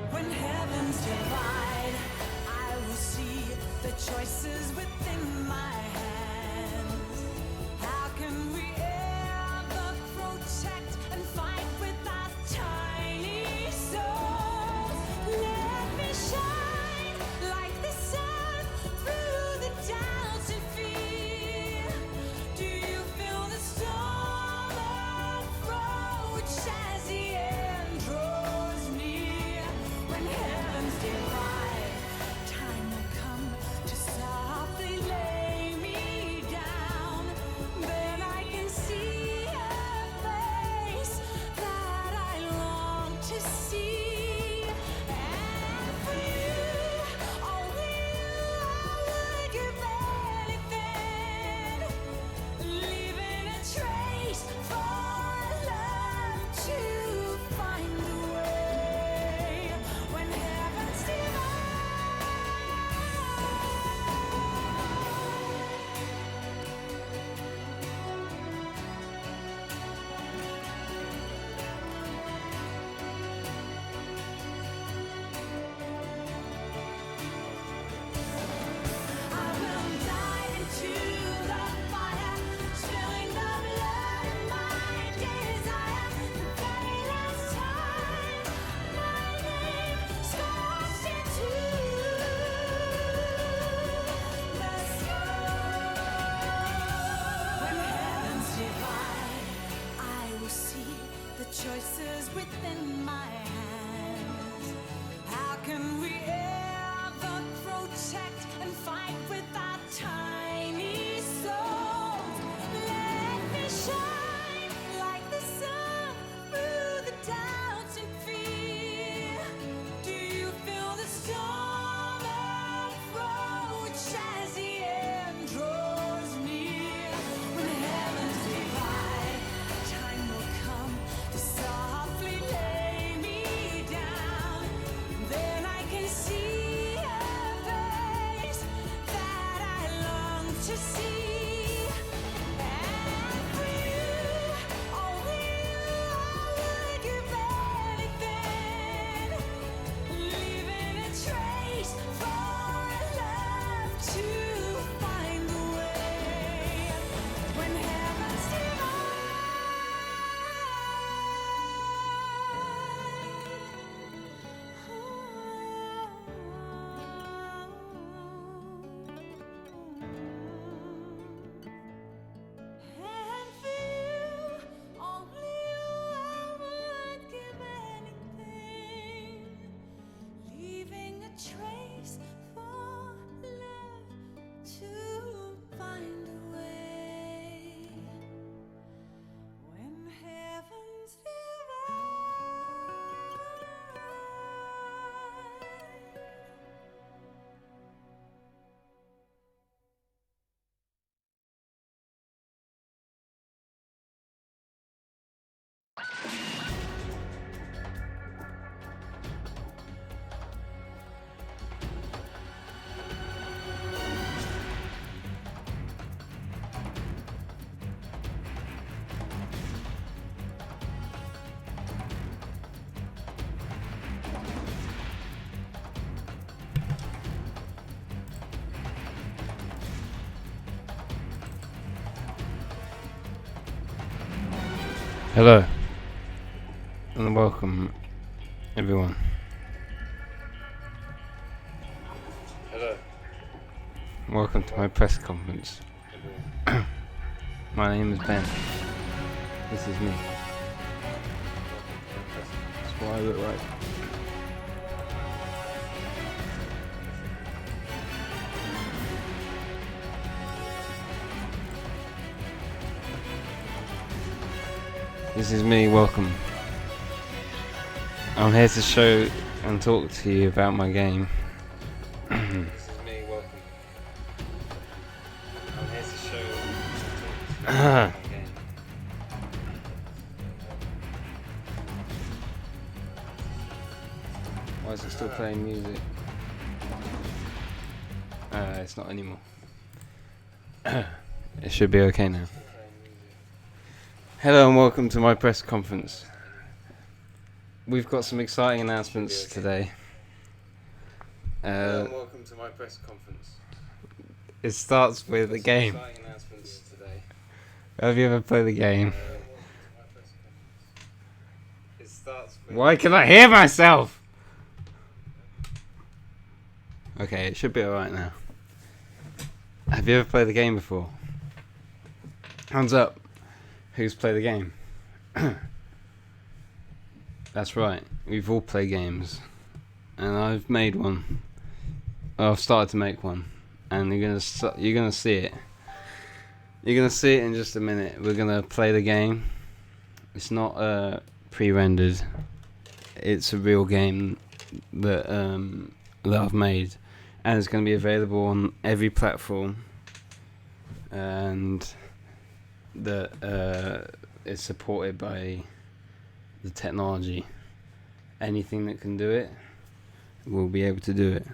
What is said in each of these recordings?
When heavens divide, I will see the choices within my hands. How can we ever protect and fight with our tiny souls? Let me shine like the sun through the doubts and fear. Do you feel the storm approach as the end draws near? When heavens divide, time will come to softly lay me down. Then I can see a face that I long to see. And for you, only you, I would give anything, leaving a trace for love to find a way. When heavens divide. I will dive into the fire, spilling the blood of my desire. The very last time, my name scorched into the sky. When heavens divide, I will see the choices within my hands. How can we ever protect and fight with our tiny souls? Let me shine like the sun through the doubts and fear. Do you feel the storm approach as the end draws near? When heavens divide, time will come to softly lay me down. Then I can see a face that I long to see. And for you, only you, I would give anything, leaving a trace for love to find a way. When heavens and for you, only you, I would give anything, leaving a trace for love to find a way. When heavens divide. Hello and welcome everyone Hello. Welcome to my press conference. My name is Ben. This is me. That's what I look like. This is me, welcome. I'm here to show and talk to you about my game. This is me, welcome. I'm here to show and talk to you about my game. Why is it still playing music? It's not anymore. It should be okay now. Hello and welcome to my press conference. We've got some exciting announcements today. Hello and welcome to my press conference. It starts with a game. Have you ever played the game? Why can I hear myself? Okay, it should be alright now. Have you ever played the game before? Hands up. Who's played the game? That's right. We've all played games. And I've made one. I've started to make one. And you're gonna see it. You're gonna see it in just a minute. We're gonna play the game. It's not pre-rendered. It's a real game that I've made, and it's gonna be available on every platform. And that is supported by the technology. Anything that can do it will be able to do it.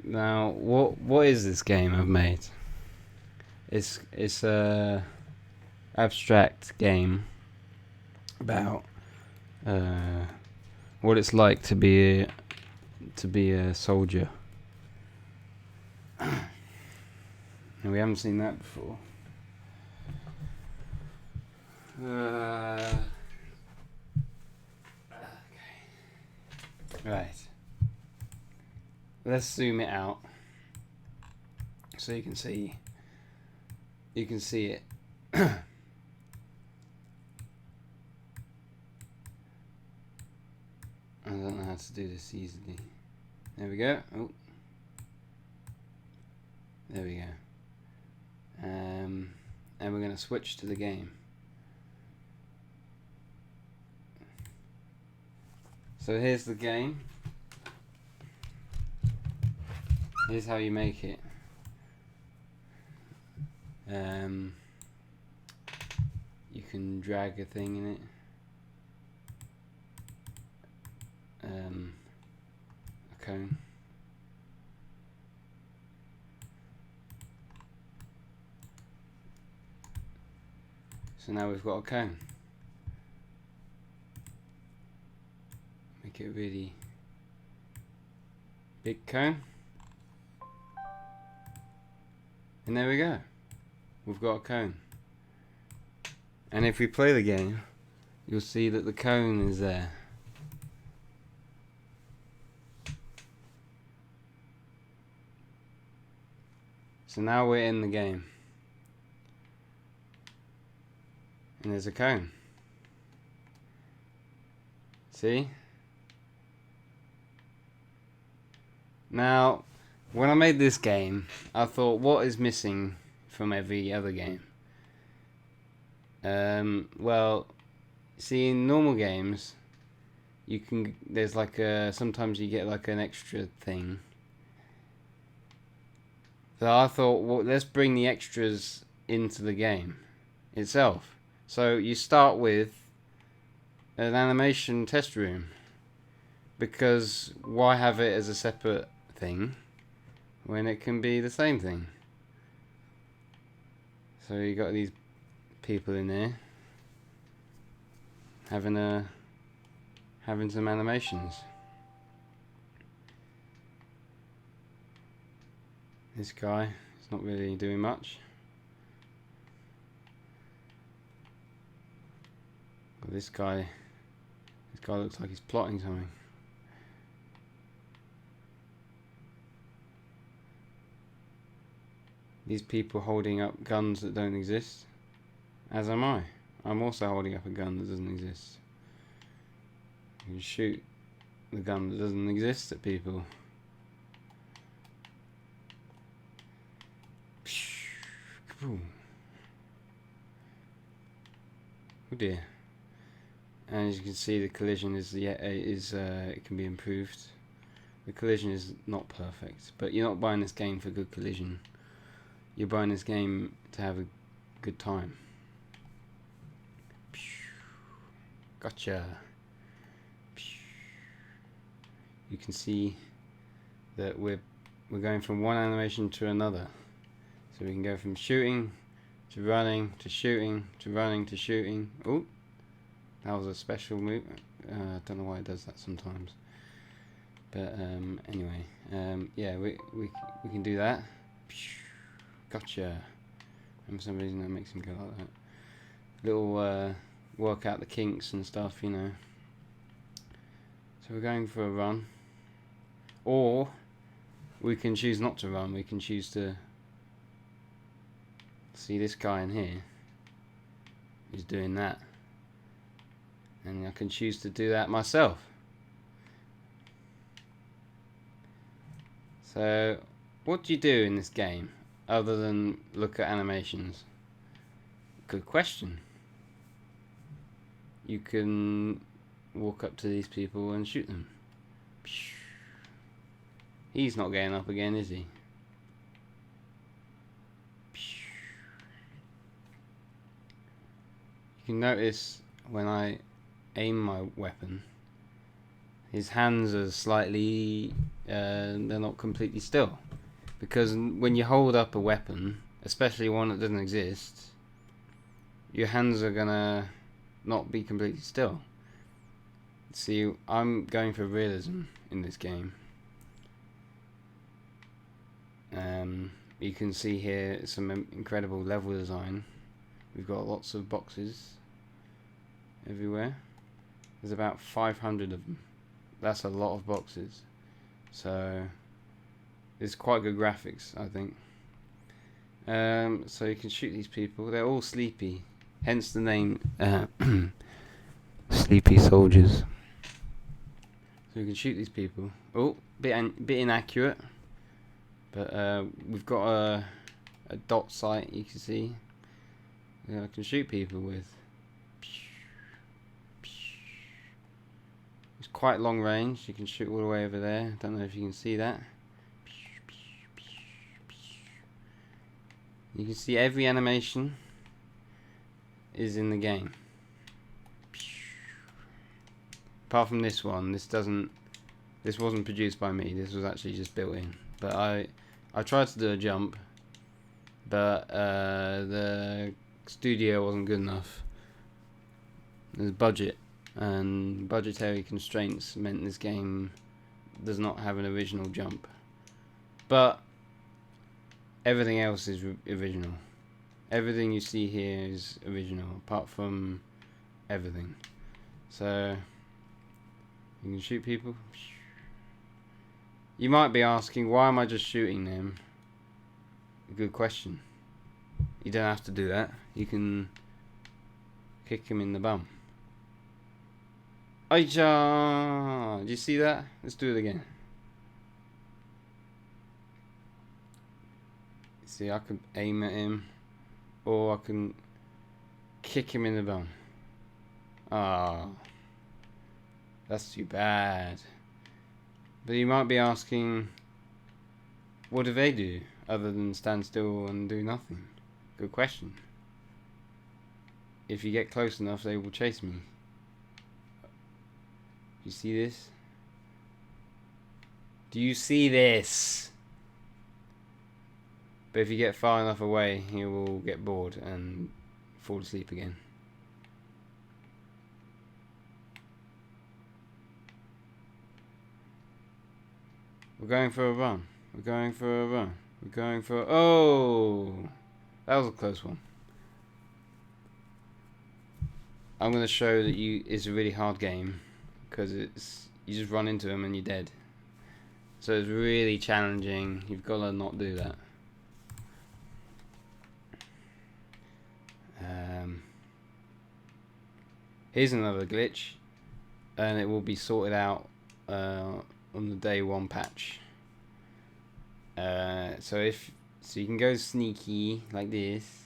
Now, what is this game I've made? It's a abstract game about what it's like to be a soldier. And we haven't seen that before. Okay. Right. Let's zoom it out so you can see it. I don't know how to do this easily. There we go. Oh. There we go. And we're going to switch to the game. So here's the game. Here's how you make it. You can drag a thing in it. A cone. So now we've got a cone. Make it a really big cone. And there we go. We've got a cone. And if we play the game, you'll see that the cone is there. So now we're in the game. And there's a cone. See? Now, when I made this game, I thought, what is missing from every other game? Well, see, in normal games, there's like sometimes you get like an extra thing. So I thought, well, let's bring the extras into the game itself. So you start with an animation test room, because why have it as a separate thing when it can be the same thing? So you got these people in there having some animations. This guy is not really doing much. But this guy looks like he's plotting something. these people holding up guns that don't exist, as am I. I'm also holding up a gun that doesn't exist. You can shoot the gun that doesn't exist at people. Kaboom. Oh dear. And as you can see, the collision it can be improved. The collision is not perfect, but you're not buying this game for good collision. You're buying this game to have a good time. Gotcha. You can see that we're going from one animation to another. So we can go from shooting to running to shooting to running to shooting. Oh, that was a special move. I don't know why it does that sometimes. But anyway, yeah, we can do that. Gotcha. And for some reason that makes him go like that. Little work out the kinks and stuff, you know. So we're going for a run. Or we can choose not to run. We can choose to see this guy in here. He's doing that. And I can choose to do that myself. So, what do you do in this game other than look at animations? Good question. You can walk up to these people and shoot them. He's not getting up again, is he? You can notice when I aim my weapon, his hands are slightly, they're not completely still. Because when you hold up a weapon, especially one that doesn't exist, your hands are gonna not be completely still. See, I'm going for realism in this game. You can see here some incredible level design. We've got lots of boxes everywhere. There's about 500 of them. That's a lot of boxes. So it's quite good graphics, I think. So you can shoot these people. They're all sleepy, hence the name Sleepy Soldiers. So you can shoot these people. Oh, bit inaccurate, but we've got a dot sight. You can see. I can shoot people with. It's quite long range. You can shoot all the way over there. Don't know if you can see that. You can see every animation is in the game. Apart from this one, this wasn't produced by me. This was actually just built in. But I tried to do a jump, but the studio wasn't good enough. There's budget, and budgetary constraints meant this game does not have an original jump. But everything else is original. Everything you see here is original, apart from everything. So you can shoot people. You might be asking, why am I just shooting them? Good question. You don't have to do that. You can kick him in the bum. Aija! Did you see that? Let's do it again. See, I can aim at him, or I can kick him in the bum. Ah, that's too bad. But you might be asking, what do they do other than stand still and do nothing? Good question. If you get close enough, they will chase me. You see this? Do you see this? But if you get far enough away, he will get bored and fall asleep again. We're going for a run. We're going for a run. We're going for oh! That was a close one. I'm going to show that it's a really hard game, because you just run into him and you're dead. So it's really challenging. You've got to not do that. Here's another glitch, and it will be sorted out on the day 1 patch. So you can go sneaky like this,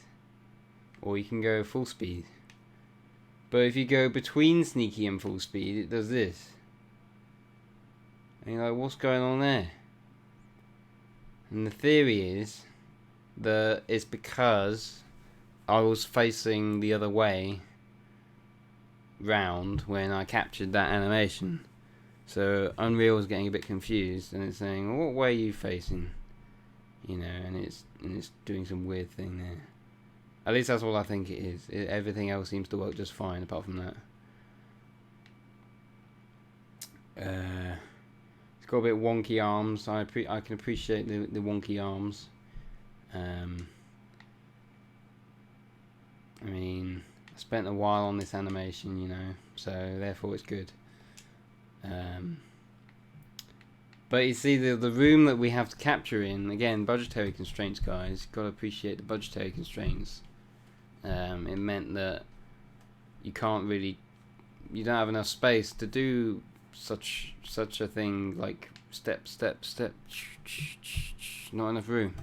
or you can go full speed. But if you go between sneaky and full speed, it does this. And you're like, what's going on there? And the theory is that it's because I was facing the other way round when I captured that animation. So Unreal is getting a bit confused, and it's saying, what way are you facing? You know, and it's doing some weird thing there. At least that's what I think it is. Everything else seems to work just fine apart from that. It's got a bit wonky arms. I can appreciate the wonky arms. I mean, I spent a while on this animation, you know, so therefore it's good. But you see, the room that we have to capture in, again, budgetary constraints, guys. You've got to appreciate the budgetary constraints. It meant that you don't have enough space to do such a thing like step, not enough room.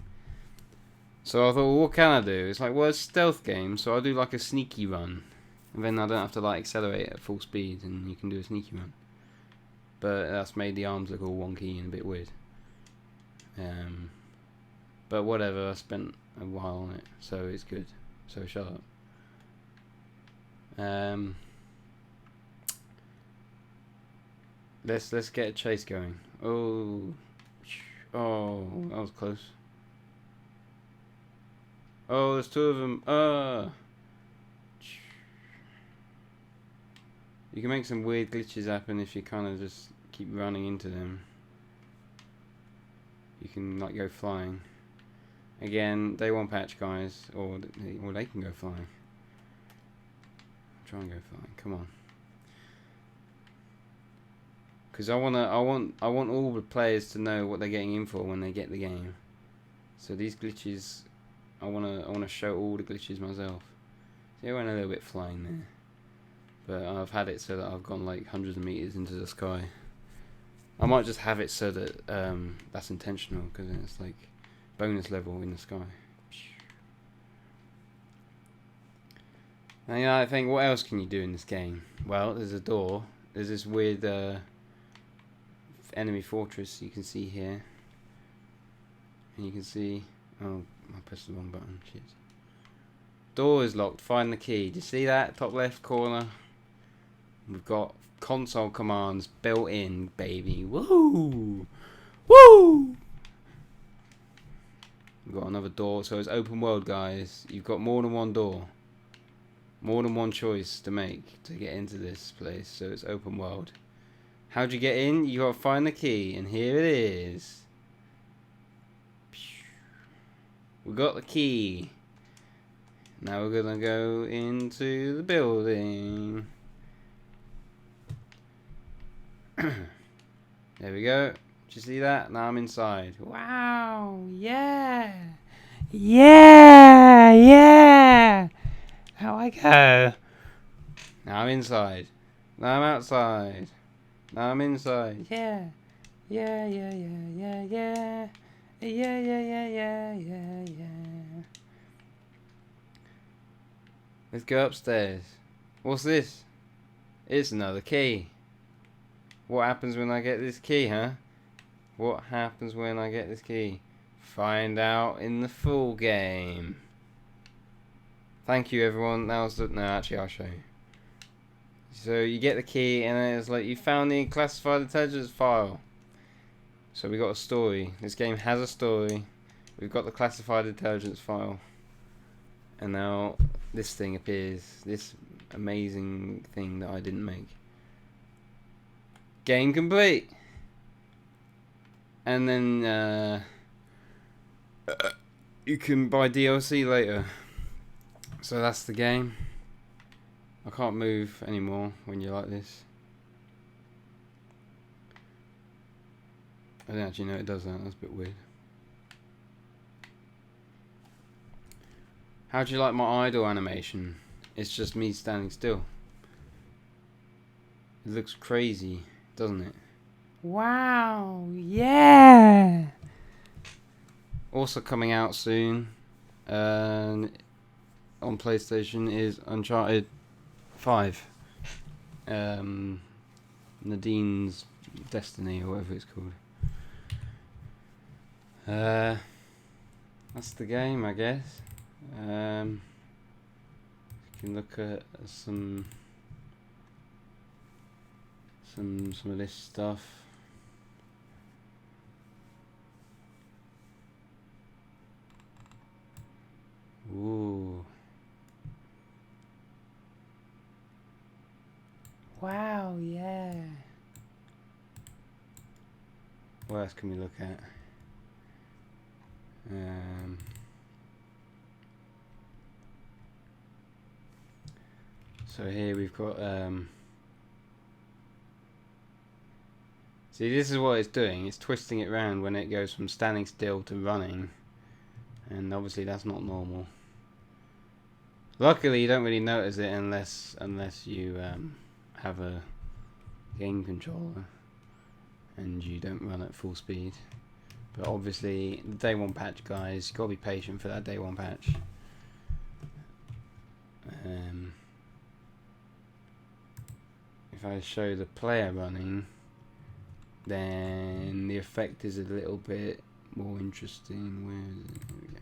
So I thought, well, what can I do? It's like, well, it's a stealth game, so I'll do like a sneaky run, and then I don't have to like accelerate at full speed, and you can do a sneaky run. But that's made the arms look all wonky and a bit weird. But whatever, I spent a while on it, so it's good. So shut up. Let's get a chase going. Oh, that was close. Oh, there's 2 of them. You can make some weird glitches happen if you kind of just keep running into them. You can like go flying. Again, day 1 patch, guys, or they can go flying. Try and go flying. Come on. Because I want all the players to know what they're getting in for when they get the game. So these glitches, I wanna show all the glitches myself. See, I went a little bit flying there. But I've had it so that I've gone like hundreds of meters into the sky. I might just have it so that that's intentional, because it's like bonus level in the sky. And I think, what else can you do in this game? Well, there's a door. There's this weird enemy fortress you can see here. And you can see... Oh, I pressed the wrong button. Shit. Door is locked. Find the key. Do you see that? Top left corner. We've got console commands built in, baby. Woo! Woo! We've got another door. So it's open world, guys. You've got more than one door. More than one choice to make to get into this place. So it's open world. How'd you get in? You gotta find the key. And here it is. We got the key. Now we're gonna go into the building. There we go. Did you see that? Now I'm inside. Wow. Yeah. Yeah. Yeah. How I go? Now I'm inside. Now I'm outside. Now I'm inside. Yeah. Yeah, yeah, yeah, yeah, yeah. Yeah, yeah, yeah, yeah, yeah, yeah. Let's go upstairs. What's this? It's another key. What happens when I get this key, huh? What happens when I get this key? Find out in the full game. Thank you, everyone. That was the... No, actually, I'll show you. So you get the key, and then it's like, you found the classified intelligence file. So we got a story. This game has a story. We've got the classified intelligence file. And now this thing appears. This amazing thing that I didn't make. Game complete. And then you can buy DLC later. So that's the game. I can't move anymore when you're like this. I didn't actually know it does that. That's a bit weird. How do you like my idle animation? It's just me standing still. It looks crazy, doesn't it? Wow, yeah. Also coming out soon on PlayStation is Uncharted 5. Nadine's Destiny, or whatever it's called. That's the game, I guess. You can look at some of this stuff. Ooh. Wow, yeah. What else can we look at? So here we've got see, this is what it's doing. It's twisting it around when it goes from standing still to running, and obviously that's not normal. Luckily, you don't really notice it unless you have a game controller and you don't run at full speed. But obviously, the day one patch, guys, you gotta be patient for that day one patch. If I show the player running, then the effect is a little bit more interesting. Where is it? There we go.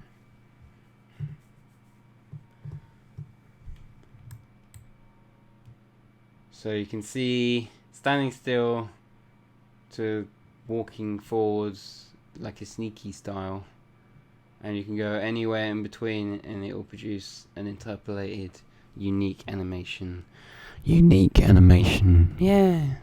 So you can see standing still to walking forwards like a sneaky style, and you can go anywhere in between and it will produce an interpolated unique animation. Yeah.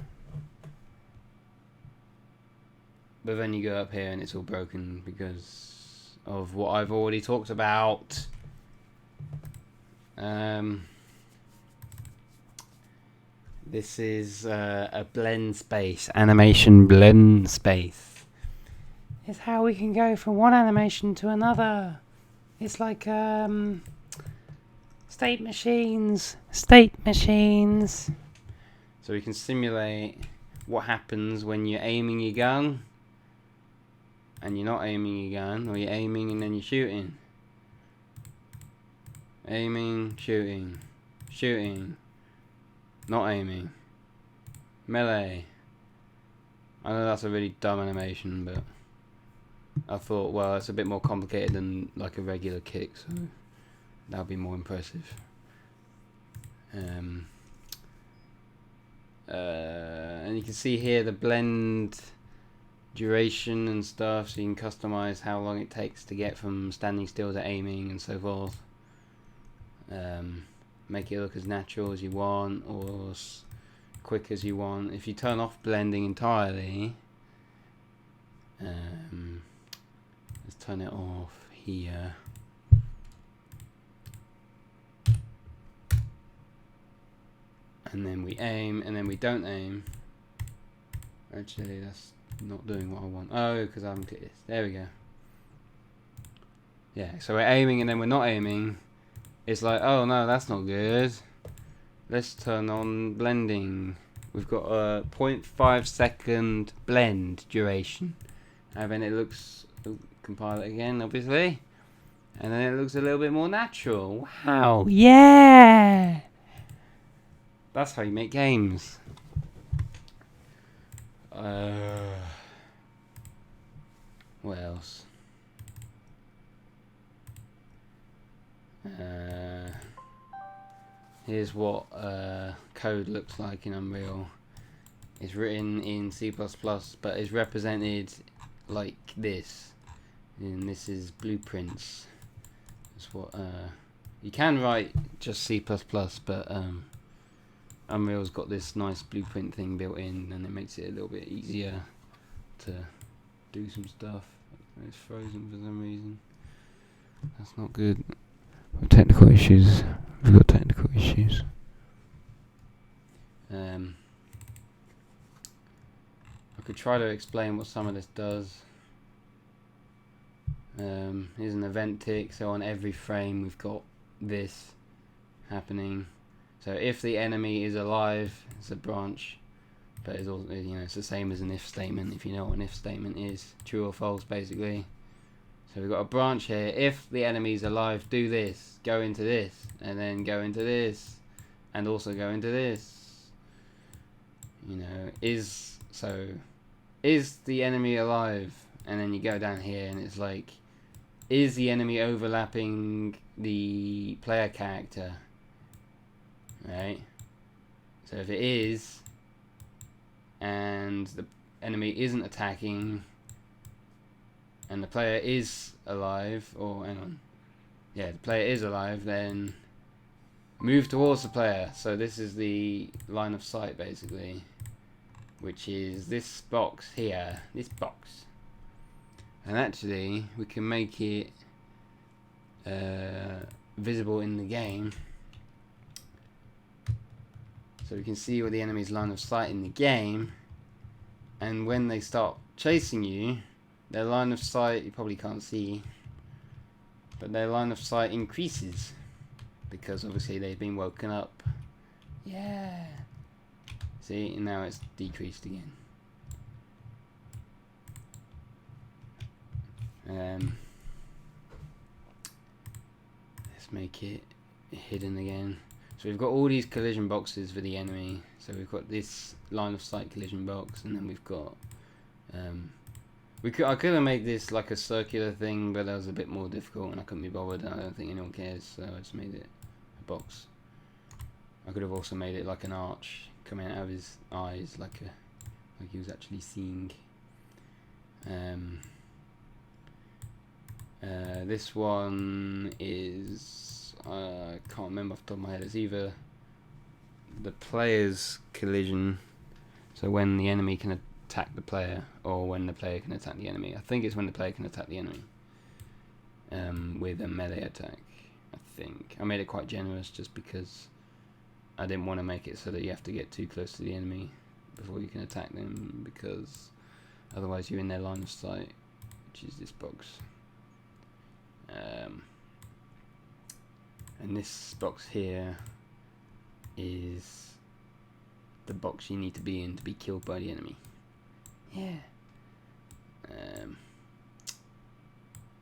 But then you go up here and it's all broken because of what I've already talked about. This is a blend space, animation blend space. It's how we can go from one animation to another. It's like state machines. So we can simulate what happens when you're aiming your gun and you're not aiming your gun, or you're aiming and then you're shooting. Aiming, shooting, shooting, not aiming, melee. I know that's a really dumb animation, but I thought, well, it's a bit more complicated than like a regular kick, so that'll be more impressive. And you can see here the blend duration and stuff, so you can customize how long it takes to get from standing still to aiming and so forth. Make it look as natural as you want, or as quick as you want. If you turn off blending entirely, let's turn it off here. And then we aim, and then we don't aim. Actually, that's not doing what I want. Oh, because I haven't clicked this. There we go. Yeah, so we're aiming and then we're not aiming. It's like, oh no, that's not good. Let's turn on blending. We've got a 0.5 second blend duration. And then it looks, compile it again, obviously. And then it looks a little bit more natural. Wow. Yeah. That's how you make games. What else? Here's what code looks like in Unreal. It's written in C++, but it's represented like this. And this is blueprints. That's what you can write just C++, but Unreal's got this nice blueprint thing built in, and it makes it a little bit easier to do some stuff. It's frozen for some reason. That's not good. We've technical issues. We've got technical issues. I could try to explain what some of this does. Here's an event tick, so on every frame we've got this happening. So if the enemy is alive, it's a branch. but it's also, you know, it's the same as an if statement. If you know what an if statement is, true or false, basically. So we've got a branch here. If the enemy's alive, do this. Go into this, and then go into this, and also go into this. You know, is the enemy alive? And then you go down here, and it's like, is the enemy overlapping the player character? Right. So if it is, and the enemy isn't attacking, and the player is alive, or hang on, yeah, the player is alive, then move towards the player. So this is the line of sight, basically, which is this box here, this box. And actually, we can make it visible in the game, so we can see where the enemy's line of sight in the game, and when they start chasing you, their line of sight, you probably can't see, but their line of sight increases, because obviously they've been woken up. Yeah. See, and now it's decreased again. Let's make it hidden again. So we've got all these collision boxes for the enemy. So we've got this line of sight collision box, and then we've got I could have made this like a circular thing, but that was a bit more difficult, and I couldn't be bothered. And I don't think anyone cares, so I just made it a box. I could have also made it like an arch coming out of his eyes, like he was actually seeing. This one is, I can't remember off the top of my head. It's either the player's collision, so when the enemy can attack the player, or when the player can attack the enemy. I think it's when the player can attack the enemy with a melee attack. I think I made it quite generous just because I didn't want to make it so that you have to get too close to the enemy before you can attack them, because otherwise you're in their line of sight, which is this box. And this box here is the box you need to be in to be killed by the enemy. Yeah.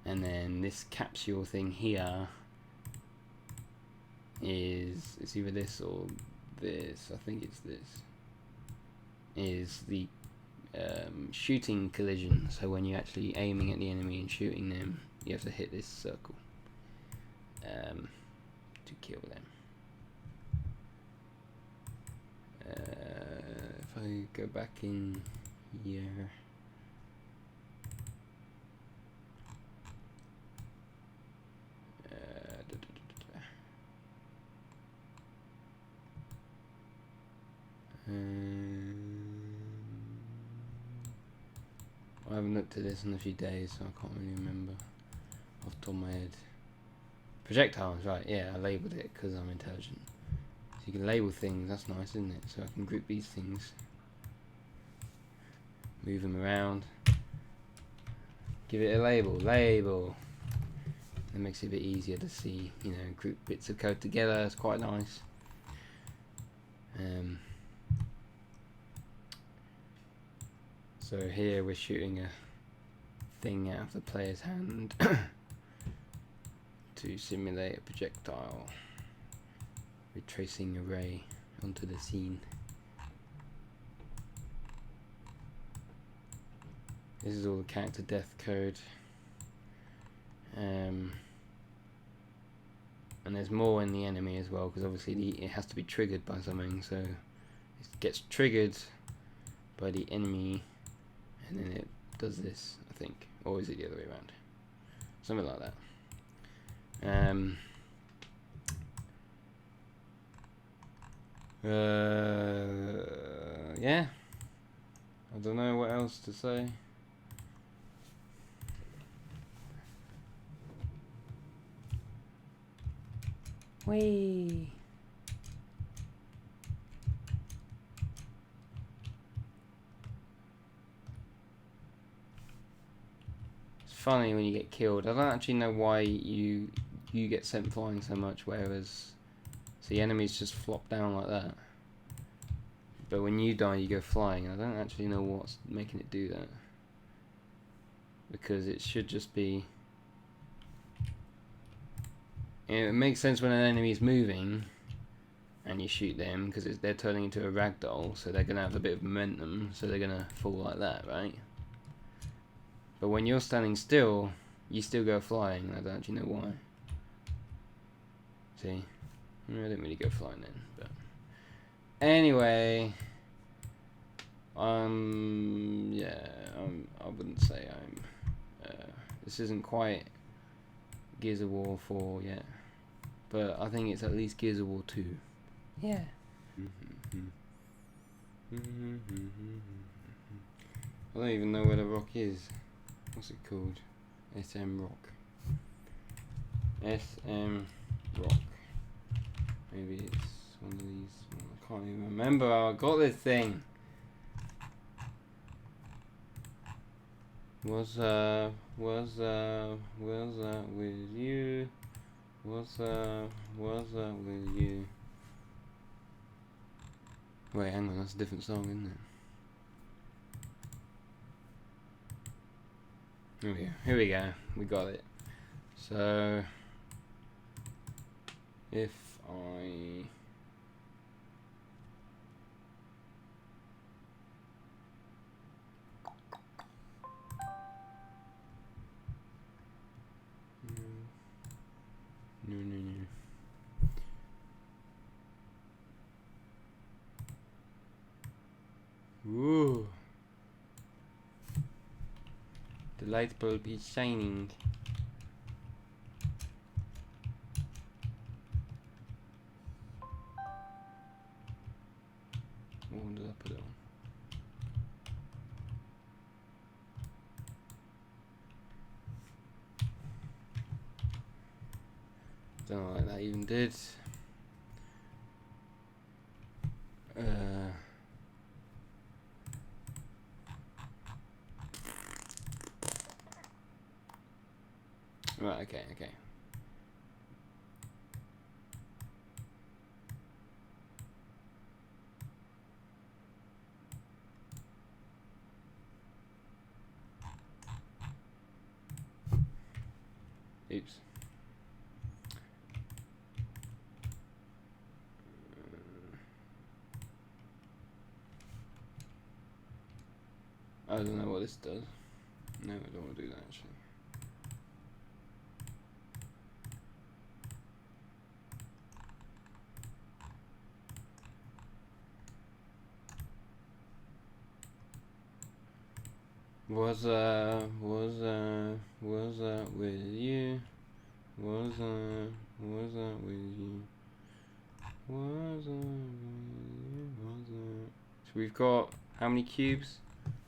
And then this capsule thing here is, it's either this or this, I think it's this, is the shooting collision. So when you're actually aiming at the enemy and shooting them, you have to hit this circle to kill them. If I go back in here, I haven't looked at this in a few days, so I can't really remember off the top of my head. Projectiles, right, yeah, I labelled it because I'm intelligent. So you can label things, that's nice, isn't it? So I can group these things, move them around, give it a label. It makes it a bit easier to see, you know, group bits of code together, it's quite nice. So here we're shooting a thing out of the player's hand to simulate a projectile. We're tracing a ray onto the scene. This is all the character death code. And there's more in the enemy as well, because obviously it has to be triggered by something, so it gets triggered by the enemy, and then it does this, I think. Or is it the other way around? Something like that. Yeah. I don't know what else to say. Whee! It's funny when you get killed. I don't actually know why you get sent flying so much, whereas the enemies just flop down like that. But when you die, you go flying. I don't actually know what's making it do that. Because it should just be... It makes sense when an enemy's moving and you shoot them, because they're turning into a ragdoll, so they're going to have a bit of momentum, so they're going to fall like that, right? But when you're standing still, you still go flying. I don't actually know why. See? I didn't really go flying then, but... Anyway... yeah, I wouldn't say I'm... this isn't quite Gears of War 4 yet. But I think it's at least Gears of War 2. Yeah. I don't even know where the rock is. What's it called? SM Rock. SM Rock. Maybe it's one of these. I can't even remember. I got this thing. What's up with you? What's up with you? Wait, hang on, that's a different song, isn't it? Here we go, we got it. So, if I... No. Ooh. The light bulb is shining. What did I put it on? Don't know what that even did. Right, okay. Oops. I don't know what this does. No, I don't want to do that actually. What's up with you? What's up with you? So we've got how many cubes?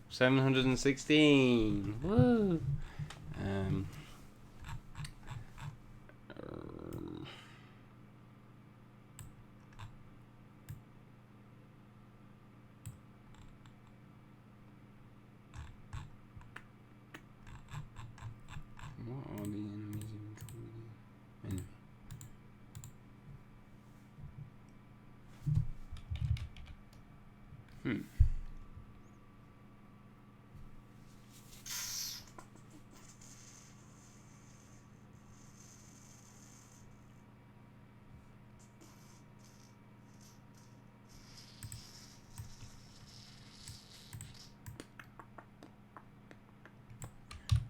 716. Woo! What are the enemies even called? Anyway.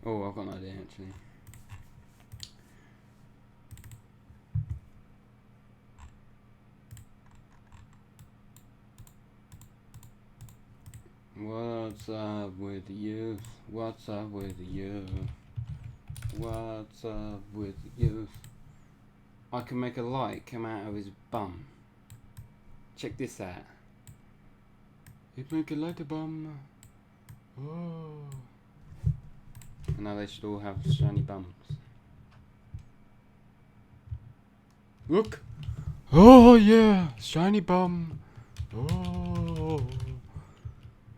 Oh, I've got an idea actually. What's up with you? What's up with you? What's up with you? I can make a light come out of his bum. Check this out. It make a light a bum. Oh. And now they should all have shiny bums. Look! Oh yeah! Shiny bum! Oh!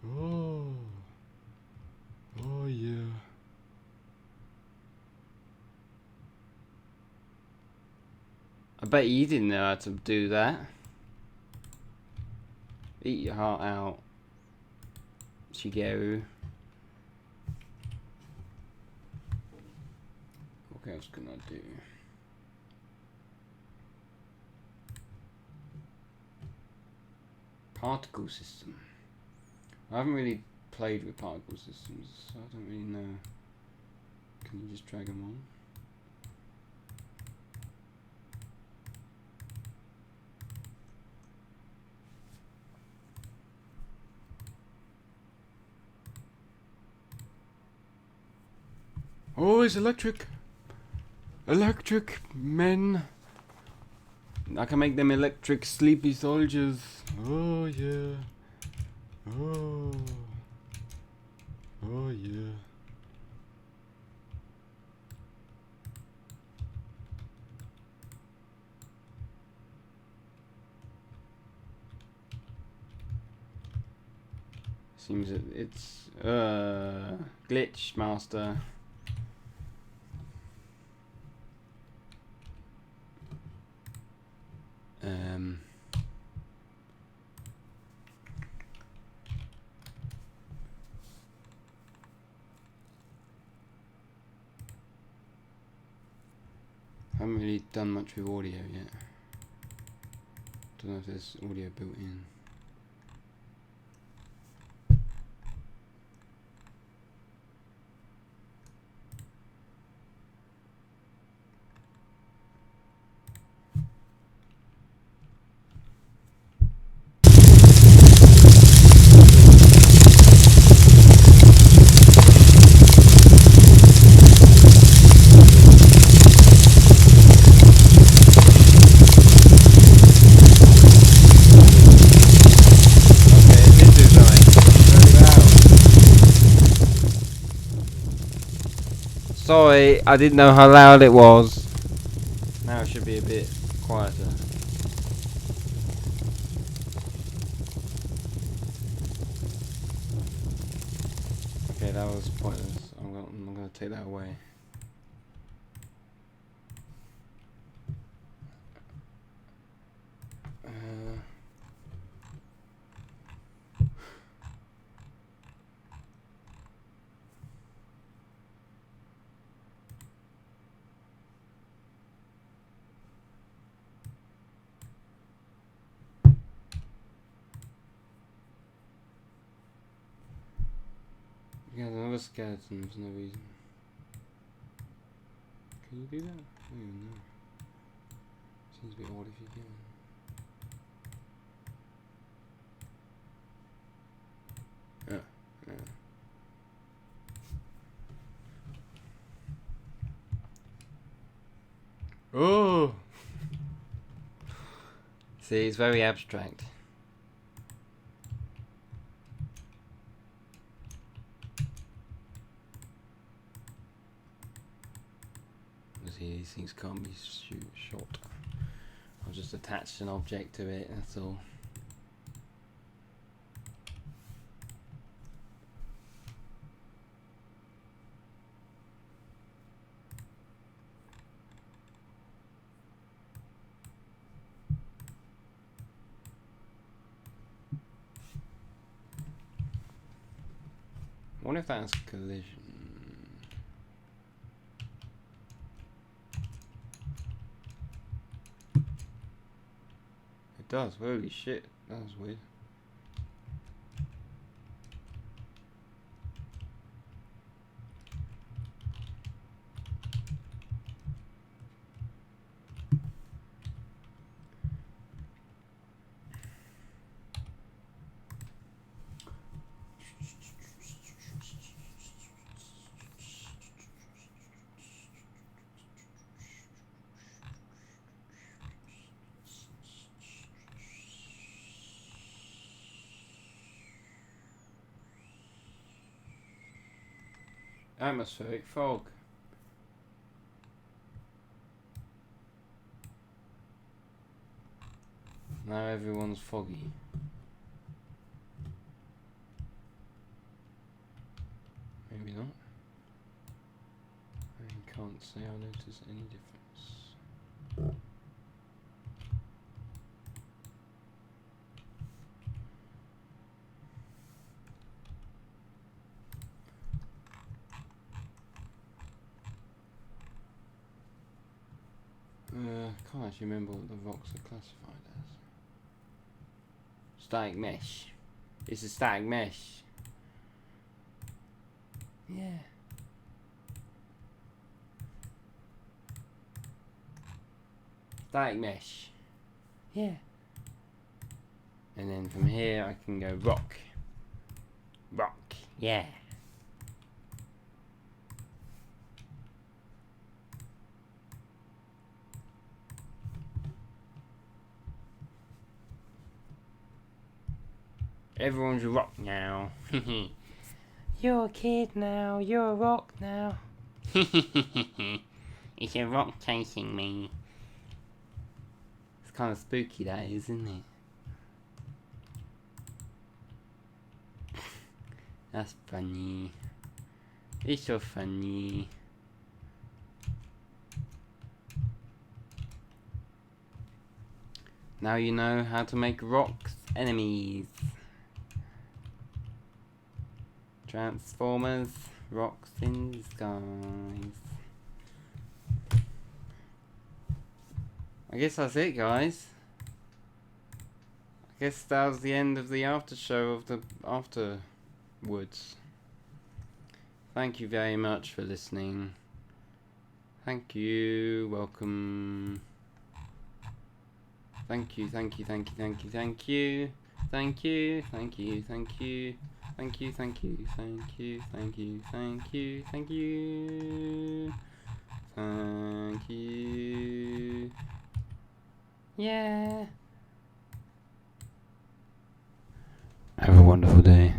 Oh! Oh yeah! I bet you didn't know how to do that. Eat your heart out, Shigeru. What else can I do? Particle system. I haven't really played with particle systems, so I don't really know. Can you just drag them on? Oh, it's electric! Electric men! I can make them electric sleepy soldiers. Oh yeah. Oh. Oh yeah. Seems that it's glitch master. Haven't really done much with audio yet. Don't know if there's audio built in. Sorry, I didn't know how loud it was. Now it should be a bit quieter. Okay, that was pointless. I'm gonna take that away. Yeah, another skeleton for no reason. Can you do that? I don't even know. Seems a bit odd if you can. Yeah. Oh! See, it's very abstract. See, these things can't be shot. I've just attached an object to it, that's all. I wonder if that's collision. It does, holy shit, that was weird. Atmospheric fog. Now everyone's foggy. Maybe not. I can't say I notice any difference. can't actually remember what the rocks are classified as. Static mesh. It's a static mesh. Yeah. Static mesh. Yeah. And then from here I can go rock. Rock. Yeah. Everyone's a rock now. You're a kid now. You're a rock now. It's a rock chasing me. It's kind of spooky, that is, isn't it? That's funny. It's so funny. Now you know how to make rocks enemies. Transformers, rocks in disguise. I guess that's it, guys. I guess that was the end of the after show of the afterwards. Thank you very much for listening. Thank you. Welcome. Thank you, thank you, thank you, thank you, thank you. Thank you, thank you, thank you. Thank you, thank you, thank you, thank you, thank you, thank you. Thank you. Yeah. Have a wonderful day.